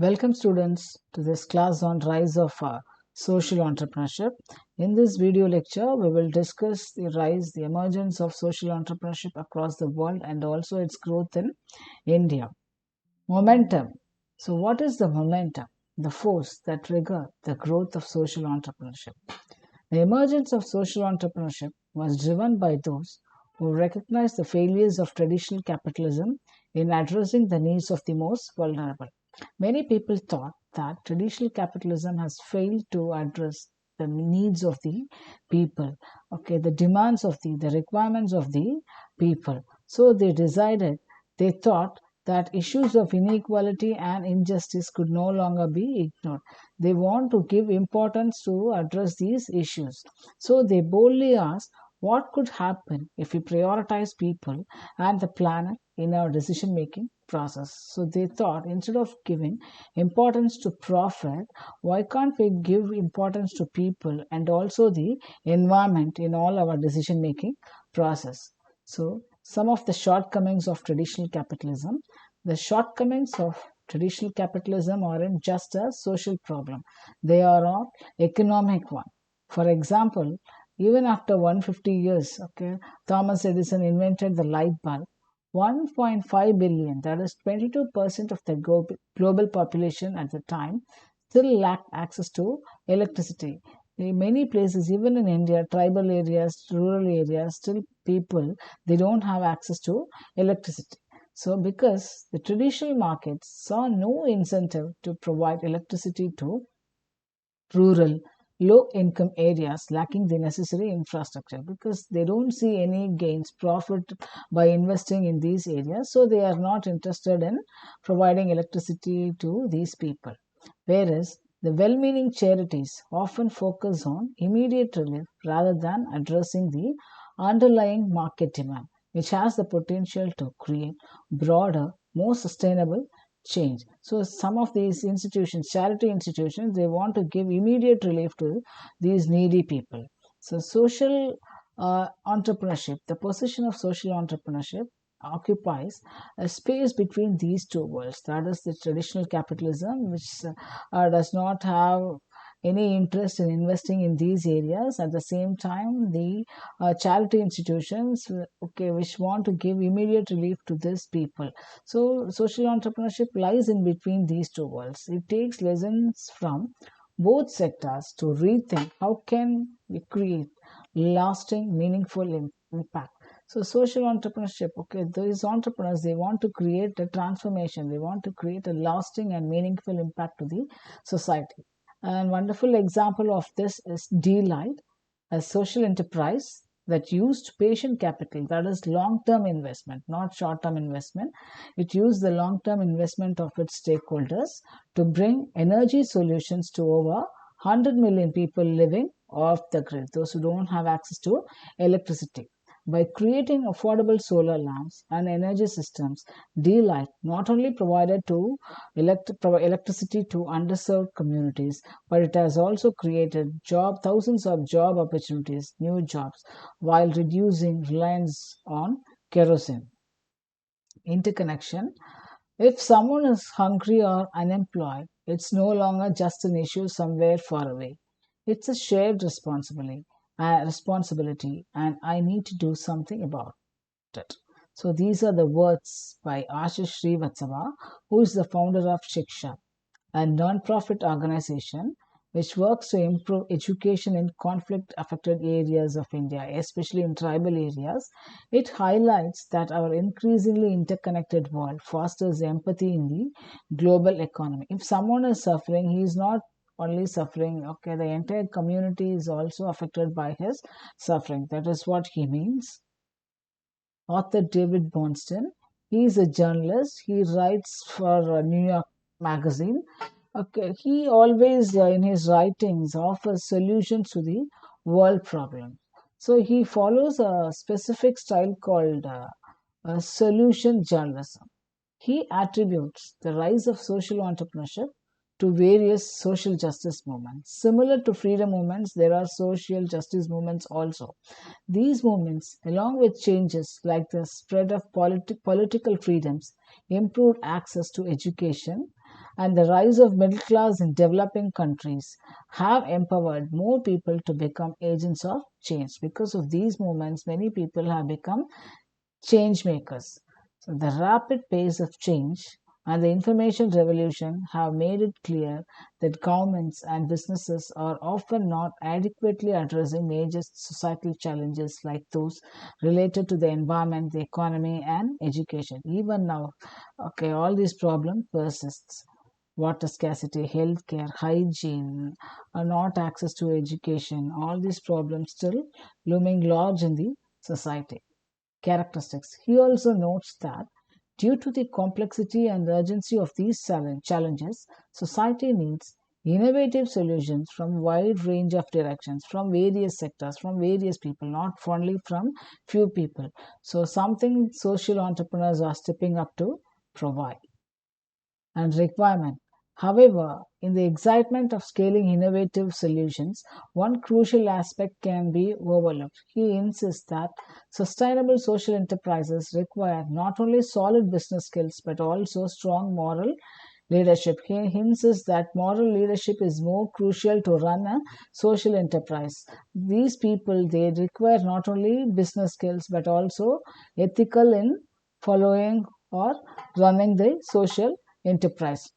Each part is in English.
Welcome students to this class on rise of social entrepreneurship. In this video lecture, we will discuss the emergence of social entrepreneurship across the world and also its growth in India. Momentum. So what is the momentum? The force that trigger the growth of social entrepreneurship. The emergence of social entrepreneurship was driven by those who recognized the failures of traditional capitalism in addressing the needs of the most vulnerable. Many people thought that traditional capitalism has failed to address the needs of the people, the demands of the requirements of the people. So they thought that issues of inequality and injustice could no longer be ignored. They want to give importance to address these issues. So they boldly asked, what could happen if we prioritize people and the planet in our decision making process? So they thought, instead of giving importance to profit, why can't we give importance to people and also the environment in all our decision making process? So some of the shortcomings of traditional capitalism. The shortcomings of traditional capitalism aren't just a social problem, they are an economic one. For example, even after 150 years, Thomas Edison invented the light bulb. 1.5 billion, that is 22% of the global population at the time, still lacked access to electricity. In many places, even in India, tribal areas, rural areas, still people, they don't have access to electricity. So, because the traditional markets saw no incentive to provide electricity to rural, low income areas lacking the necessary infrastructure, because they don't see any gains, profit by investing in these areas, so they are not interested in providing electricity to these people. Whereas the well meaning charities often focus on immediate relief rather than addressing the underlying market demand, which has the potential to create broader, more sustainable change. So some of these institutions, charity institutions, they want to give immediate relief to these needy people. So social entrepreneurship, the position of social entrepreneurship occupies a space between these two worlds. That is the traditional capitalism, which does not have any interest in investing in these areas. At the same time, the charity institutions, which want to give immediate relief to these people. So social entrepreneurship lies in between these two worlds. It takes lessons from both sectors to rethink how can we create lasting, meaningful impact. So social entrepreneurship, these entrepreneurs, they want to create a transformation. They want to create a lasting and meaningful impact to the society. And wonderful example of this is Delight, a social enterprise that used patient capital, that is long-term investment, not short-term investment. It used the long-term investment of its stakeholders to bring energy solutions to over 100 million people living off the grid, those who don't have access to electricity. By creating affordable solar lamps and energy systems, D-Light not only provided electricity to underserved communities, but it has also created thousands of job opportunities, new jobs, while reducing reliance on kerosene. Interconnection. If someone is hungry or unemployed, it's no longer just an issue somewhere far away. It's a shared responsibility, and I need to do something about it. So these are the words by Ashish Srivatsava, who is the founder of Shiksha, a non-profit organization which works to improve education in conflict-affected areas of India, especially in tribal areas. It highlights that our increasingly interconnected world fosters empathy in the global economy. If someone is suffering, he is not only suffering, the entire community is also affected by his suffering. That is what he means. Author David Bonston, he is a journalist. He writes for New York Magazine. He always, in his writings, offers solutions to the world problem. So he follows a specific style called solution journalism. He attributes the rise of social entrepreneurship to various social justice movements. Similar to freedom movements, there are social justice movements also. These movements, along with changes like the spread of political freedoms, improved access to education, and the rise of middle class in developing countries have empowered more people to become agents of change. Because of these movements, many people have become change makers. So, the rapid pace of change and the information revolution have made it clear that governments and businesses are often not adequately addressing major societal challenges like those related to the environment, the economy, and education. Even now, okay, all these problems persists. Water scarcity, healthcare, hygiene, not access to education, all these problems still looming large in the society characteristics. He also notes that due to the complexity and urgency of these challenges, society needs innovative solutions from a wide range of directions, from various sectors, from various people, not only from few people. So, something social entrepreneurs are stepping up to provide and requirement. However, in the excitement of scaling innovative solutions, one crucial aspect can be overlooked. He insists that sustainable social enterprises require not only solid business skills but also strong moral leadership. He insists that moral leadership is more crucial to run a social enterprise. These people they require not only business skills but also ethical in following or running the social enterprise.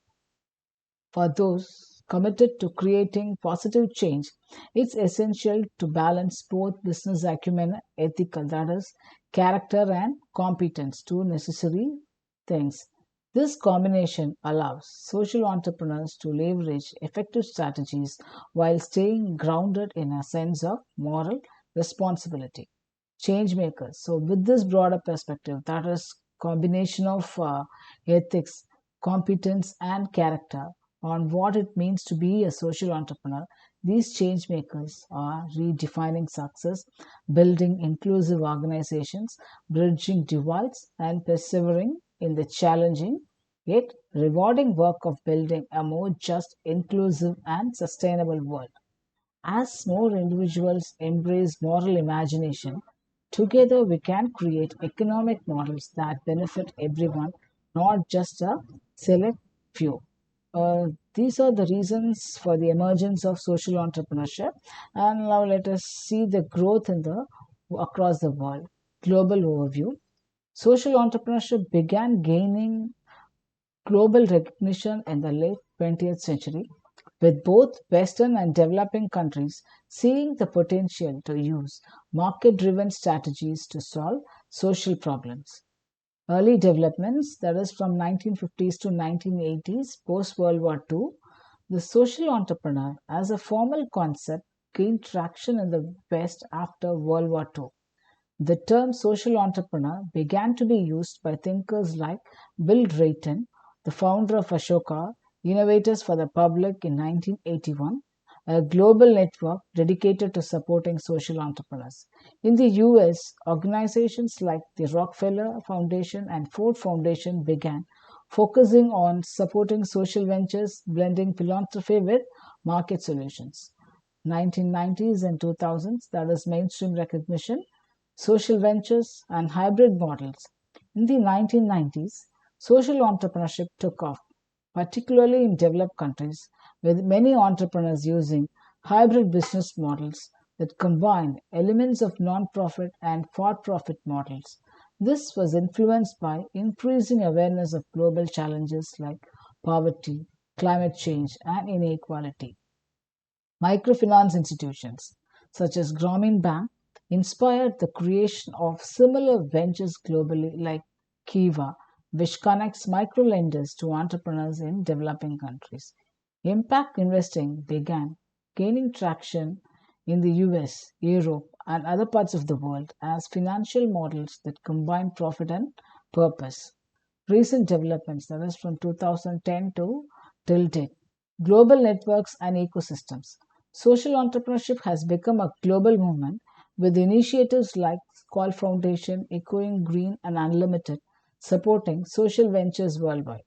For those committed to creating positive change, it's essential to balance both business acumen and ethical, that is, character and competence, two necessary things. This combination allows social entrepreneurs to leverage effective strategies while staying grounded in a sense of moral responsibility. Change makers. So, with this broader perspective, that is combination of ethics, competence, and character on what it means to be a social entrepreneur, these change makers are redefining success, building inclusive organizations, bridging divides, and persevering in the challenging yet rewarding work of building a more just, inclusive, and sustainable world. As more individuals embrace moral imagination, together we can create economic models that benefit everyone, not just a select few. These are the reasons for the emergence of social entrepreneurship. And now let us see the growth in the across the world. Global overview. Social entrepreneurship began gaining global recognition in the late 20th century, with both Western and developing countries seeing the potential to use market driven strategies to solve social problems. Early developments, that is from 1950s to 1980s, post World War II, the social entrepreneur as a formal concept gained traction in the West after World War II. The term social entrepreneur began to be used by thinkers like Bill Drayton, the founder of Ashoka Innovators for the Public in 1981, a global network dedicated to supporting social entrepreneurs. In the US, organizations like the Rockefeller Foundation and Ford Foundation began focusing on supporting social ventures, blending philanthropy with market solutions. 1990s and 2000s, that is mainstream recognition, social ventures, and hybrid models. In the 1990s, social entrepreneurship took off, particularly in developed countries, with many entrepreneurs using hybrid business models that combine elements of non-profit and for-profit models. This was influenced by increasing awareness of global challenges like poverty, climate change, and inequality. Microfinance institutions, such as Grameen Bank, inspired the creation of similar ventures globally like Kiva, which connects microlenders to entrepreneurs in developing countries. Impact investing began gaining traction in the US, Europe, and other parts of the world as financial models that combine profit and purpose. Recent developments, that is from 2010 to till date, global networks and ecosystems. Social entrepreneurship has become a global movement with initiatives like Call Foundation, Echoing Green, and Unlimited supporting social ventures worldwide.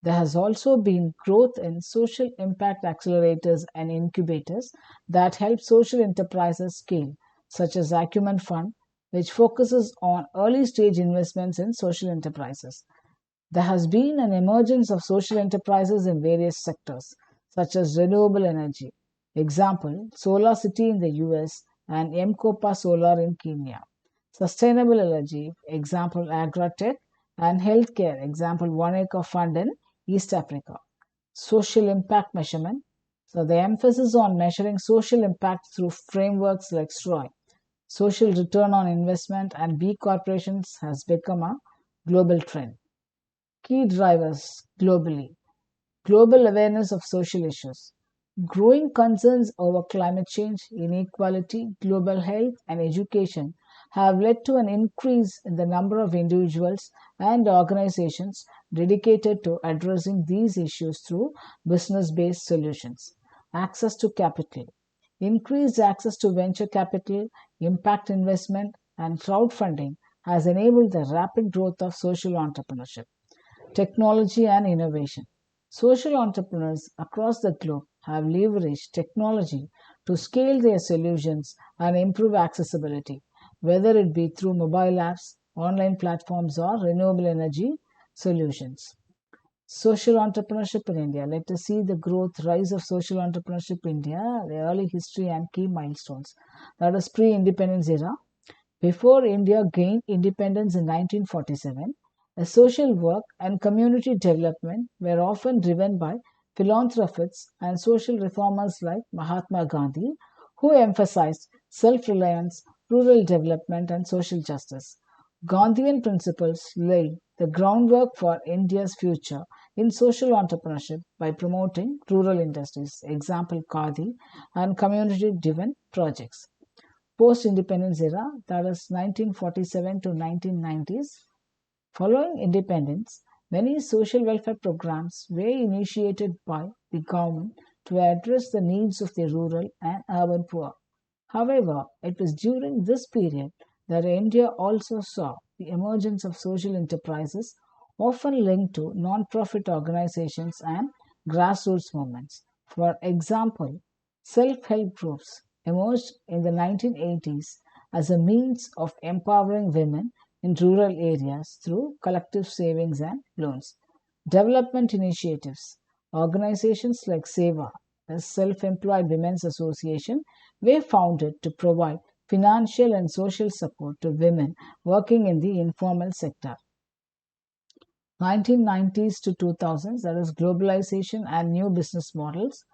There has also been growth in social impact accelerators and incubators that help social enterprises scale, such as Acumen Fund, which focuses on early stage investments in social enterprises. There has been an emergence of social enterprises in various sectors, such as renewable energy. Example, Solar City in the US and Mkopa Solar in Kenya. Sustainable energy, example, Agratech, and healthcare, example, One Acre Fund in East Africa. Social impact measurement. So, the emphasis on measuring social impact through frameworks like SROI, social return on investment, and B corporations has become a global trend. Key drivers globally: global awareness of social issues, growing concerns over climate change, inequality, global health, and education have led to an increase in the number of individuals and organizations dedicated to addressing these issues through business based solutions. Access to capital. Increased access to venture capital, impact investment, and crowdfunding has enabled the rapid growth of social entrepreneurship. Technology and innovation. Social entrepreneurs across the globe have leveraged technology to scale their solutions and improve accessibility, whether it be through mobile apps, online platforms, or renewable energy solutions. Social entrepreneurship in India. Let us see the growth, rise of social entrepreneurship in India, the early history and key milestones. That is pre-independence era. Before India gained independence in 1947, social work and community development were often driven by philanthropists and social reformers like Mahatma Gandhi, who emphasized self reliance, rural development, and social justice. Gandhian principles laid the groundwork for India's future in social entrepreneurship by promoting rural industries, example Khadi, and community driven projects. Post-independence era, that is 1947 to 1990s. Following independence, many social welfare programs were initiated by the government to address the needs of the rural and urban poor. However, it was during this period that India also saw the emergence of social enterprises, often linked to non-profit organizations and grassroots movements. For example, self-help groups emerged in the 1980s as a means of empowering women in rural areas through collective savings and loans. Development initiatives. Organizations like SEVA, a self employed women's association, were founded to provide financial and social support to women working in the informal sector. 1990s to 2000s, that is globalization and new business models.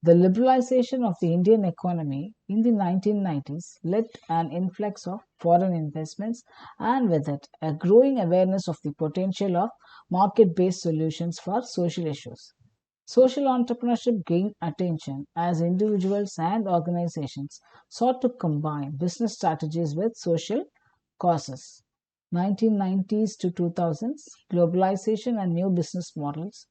The liberalization of the Indian economy in the 1990s led an influx of foreign investments and with it a growing awareness of the potential of market based solutions for social issues. Social entrepreneurship gained attention as individuals and organizations sought to combine business strategies with social causes. 1990s to 2000s, globalization and new business models,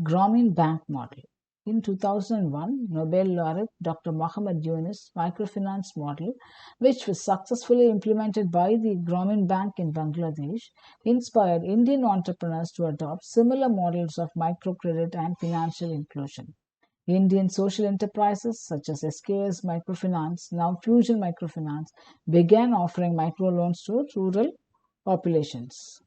Grameen Bank model. In 2001, Nobel laureate Dr. Mohammad Yunus' microfinance model, which was successfully implemented by the Grameen Bank in Bangladesh, inspired Indian entrepreneurs to adopt similar models of microcredit and financial inclusion. Indian social enterprises such as SKS Microfinance, now Fusion Microfinance, began offering microloans to rural populations.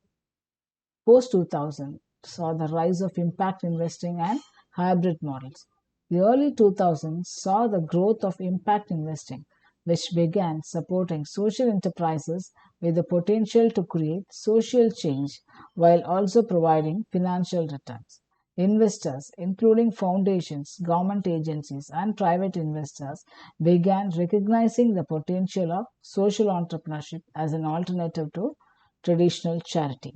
Post 2000 saw the rise of impact investing and hybrid models. The early 2000s saw the growth of impact investing, which began supporting social enterprises with the potential to create social change while also providing financial returns. Investors, including foundations, government agencies, and private investors, began recognizing the potential of social entrepreneurship as an alternative to traditional charity.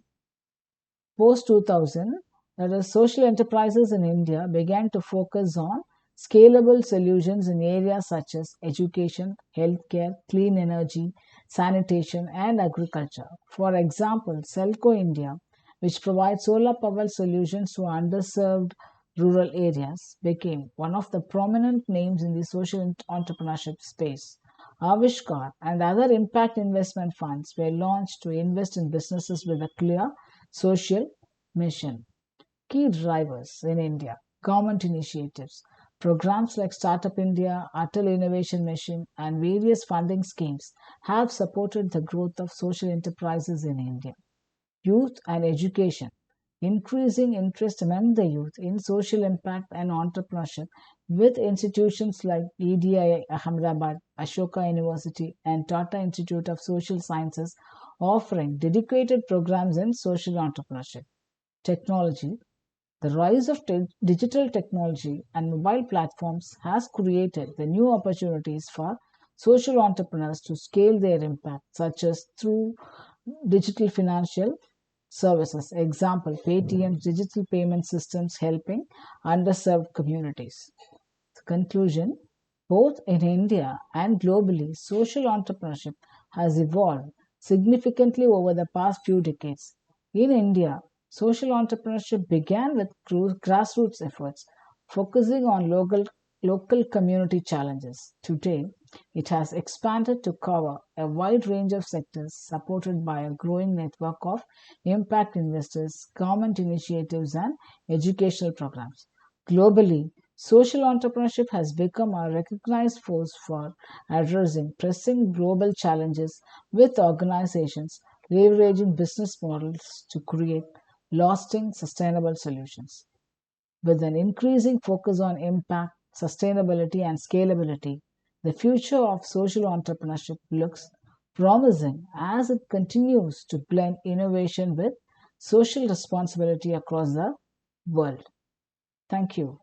Post 2000, that is, social enterprises in India began to focus on scalable solutions in areas such as education, healthcare, clean energy, sanitation, and agriculture. For example, Celco India, which provides solar power solutions to underserved rural areas, became one of the prominent names in the social entrepreneurship space. Avishkar and other impact investment funds were launched to invest in businesses with a clear social mission. Key drivers in India, government initiatives, programs like Startup India, Atal Innovation Mission, and various funding schemes have supported the growth of social enterprises in India. Youth and education. increasing interest among the youth in social impact and entrepreneurship, with institutions like EDI Ahmedabad, Ashoka University, and Tata Institute of Social Sciences offering dedicated programs in social entrepreneurship. Technology. The rise of digital technology and mobile platforms has created the new opportunities for social entrepreneurs to scale their impact, such as through digital financial services. Example, Paytm's digital payment systems helping underserved communities. Conclusion. Both in India and globally, social entrepreneurship has evolved significantly over the past few decades. In India, social entrepreneurship began with grassroots efforts focusing on local community challenges. Today, it has expanded to cover a wide range of sectors supported by a growing network of impact investors, government initiatives, and educational programs. Globally, social entrepreneurship has become a recognized force for addressing pressing global challenges, with organizations leveraging business models to create lasting, sustainable solutions. With an increasing focus on impact, sustainability, and scalability, the future of social entrepreneurship looks promising as it continues to blend innovation with social responsibility across the world. Thank you.